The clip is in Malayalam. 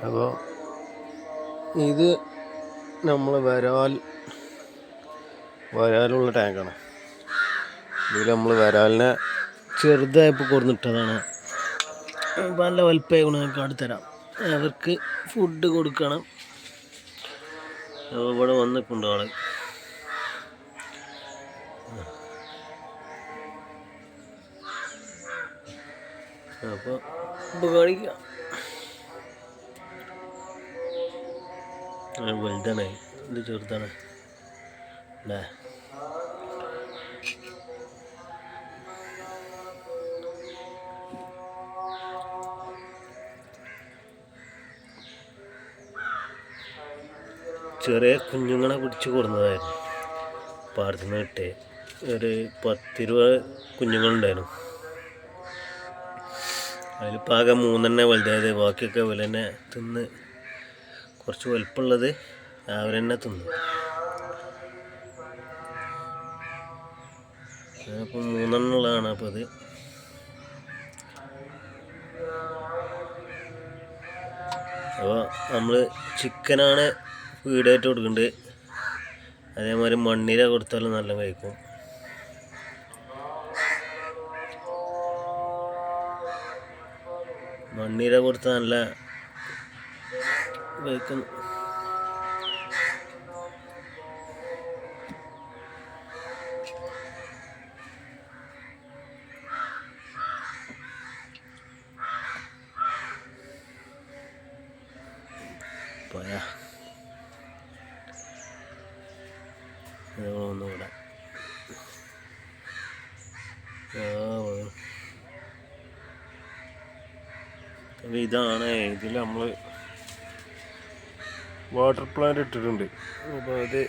അപ്പോൾ ഇത് നമ്മൾ വരാലുള്ള ടാങ്കാണ്. ഇതിൽ നമ്മൾ വരാലിനെ ചെറുതായപ്പോൾ കൊടുന്നിട്ടതാണ്. നല്ല വലുപ്പമായി കാട്ടിത്തരാം. അവർക്ക് ഫുഡ് കൊടുക്കണം. ഇവിടെ വന്നിട്ടുണ്ട് ആള്. അപ്പോൾ കാണിക്കാം. വലുതാണ്, ഇത് ചെറുതാണ് അല്ലേ? ചെറിയ കുഞ്ഞുങ്ങളെ പിടിച്ച് കൊടുന്നതായിരുന്നു. പാടത്തുനിന്ന് കിട്ടേ ഒരു 10-20 കുഞ്ഞുങ്ങളുണ്ടായിരുന്നു. അതിൽ പാകം 3 വലുതായത്. ബാക്കിയൊക്കെ ഇവർ തന്നെ തിന്ന്. കുറച്ച് വലുപ്പമുള്ളത് അവരെന്നെ തിന്നു. അപ്പോൾ 3 ഉള്ളതാണ്. അപ്പോൾ അത് അപ്പോൾ നമ്മൾ ചിക്കനാണ് ഫീഡായിട്ട് കൊടുക്കുന്നുണ്ട്. അതേമാതിരി മണ്ണിര കൊടുത്താലും നല്ല കഴിക്കും. മണ്ണിര കൊടുത്താൽ നല്ല കഴിക്കും. പോയാ ഒന്നുകൂടെ അപ്പോൾ ഇതാണ്. ഇതിൽ നമ്മൾ വാട്ടർ പ്ലാന്റ് ഇട്ടിട്ടുണ്ട്. അപ്പോൾ അത്